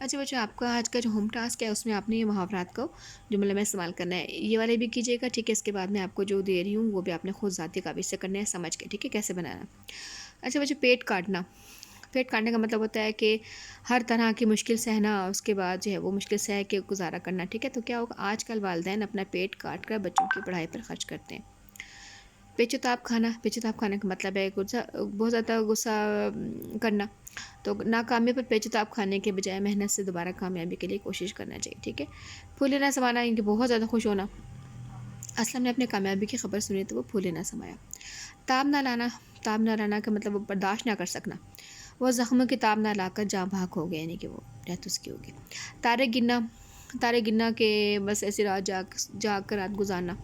اچھا بچوں، آپ کا آج کا جو ہوم ٹاسک ہے اس میں آپ نے یہ محاورات کو جملے میں استعمال کرنا ہے، یہ والے بھی کیجیے گا، ٹھیک ہے؟ اس کے بعد میں آپ کو جو دے رہی ہوں وہ بھی آپ نے خود ذاتی قابل سے کرنا ہے سمجھ کے، ٹھیک ہے؟ کیسے بنانا۔ اچھا بچوں، پیٹ کاٹنا، پیٹ کاٹنے کا مطلب ہوتا ہے کہ ہر طرح کی مشکل سہنا، اس کے بعد جو ہے وہ مشکل سہ کے گزارا کرنا، ٹھیک ہے؟ تو کیا ہوگا، آج کل والدین اپنا پیٹ کاٹ کر بچوں کی پڑھائی پر خرچ کرتے ہیں۔ پیچ و تاب کھانا، پیچ و تاب کھانے کا مطلب ہے بہت زیادہ غصہ کرنا، تو ناکامی پر پیچ و تاب کھانے کے بجائے محنت سے دوبارہ کامیابی کے لیے کوشش کرنا چاہیے، ٹھیک ہے؟ پھولے نہ سمانا، ان کے بہت زیادہ خوش ہونا، اسلم نے اپنے کامیابی کی خبر سنی تو وہ پھولے نہ سمایا۔ تاب نہ لانا، تاب نہ لانا کا مطلب وہ برداشت نہ کر سکنا، وہ زخموں کی تاب نہ لا کر جاں بحق ہو گیا، یعنی کہ وہ ڈیتھ اس کی ہوگی۔ تارے گننا، تارے گننا کے بس ایسی رات جاگ کر رات گزارنا،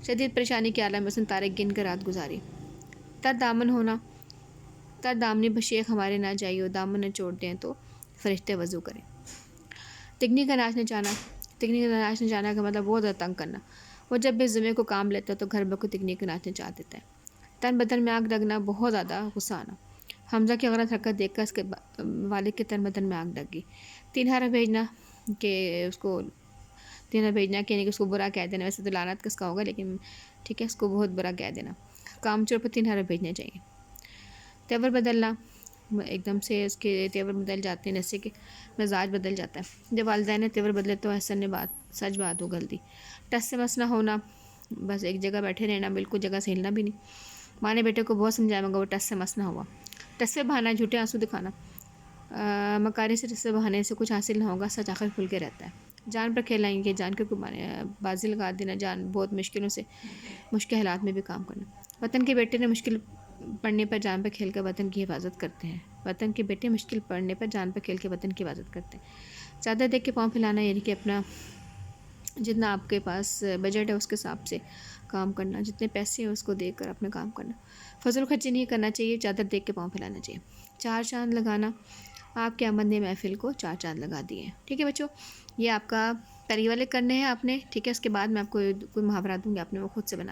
شدید پریشانی کے عالم میں اس نے تارے گن کر رات گزاری۔ تر دامن ہونا، تر دامنی بشیخ ہمارے نہ جائیو، دامن نہ چھوڑ دیں تو فرشتے وضو کریں۔ تکنی کا ناچنے جانا، تکنی کا ناچنے جانا کا مطلب بہت زیادہ تنگ کرنا، وہ جب بھی ذمے کو کام لیتا ہے تو گھر بر کو تکنی کو ناچنے چاہ دیتا ہے۔ تن بدن میں آگ لگنا، بہت زیادہ غصہ آنا، حمزہ کی غلط حرکت دیکھ کر اس کے والد کے تن بدن میں آگ لگ گئی۔ تین حرف بھیجنا، کہ اس کو تین حرف بھیجنا کہ یعنی کہ اس کو برا کہہ دینا، ویسے تو لعنت کس کا ہوگا لیکن ٹھیک ہے، اس کو بہت برا کہہ دینا۔ کام چور پر تین حرف بھیجنے چاہیے۔ تیور بدلنا، ایک دم سے اس کے تیور بدل جاتے ہیں، جیسے کہ مزاج بدل جاتا ہے۔ جب والدین نے تیور بدلے تو حسن نے سچ بات اگل دی۔ ٹس سے مس نہ ہونا، بس ایک جگہ بیٹھے رہنا، بالکل جگہ سے ہلنا بھی نہیں۔ ماں نے بیٹے کو بہت سمجھایا مگر وہ ٹس سے مس نہ ہوا۔ ٹس سے بہانا، جھوٹے آنسو دکھانا، مکاری سے ٹس سے بہانے سے کچھ حاصل نہ ہوگا، سچ آخر کھل کے رہتا ہے۔ جان پر کھیلائیں گے، جان کے بازی لگا دینا، جان بہت مشکلوں سے مشکل حالات میں بھی کام کرنا۔ وطن کے بیٹے نے مشکل پڑنے پر جان پر کھیل کر وطن کی حفاظت کرتے ہیں، وطن کے بیٹے مشکل پڑنے پر جان پر کھیل کے وطن کی حفاظت کرتے ہیں۔ چادر دیکھ کے پاؤں پھیلانا، یعنی کہ اپنا جتنا آپ کے پاس بجٹ ہے اس کے حساب سے کام کرنا، جتنے پیسے ہیں اس کو دیکھ کر اپنا کام کرنا۔ فضول خرچی نہیں کرنا چاہیے، چادر دیکھ کے پاؤں پھیلانا چاہیے۔ چار چاند لگانا، آپ کے آمد نے محفل کو چار چاند لگا دیے ہیں، ٹھیک ہے بچوں؟ یہ آپ کا پہلی والے کرنے ہیں آپ نے، ٹھیک ہے؟ اس کے بعد میں آپ کو کوئی محاورات دوں گی، آپ نے وہ خود سے بنا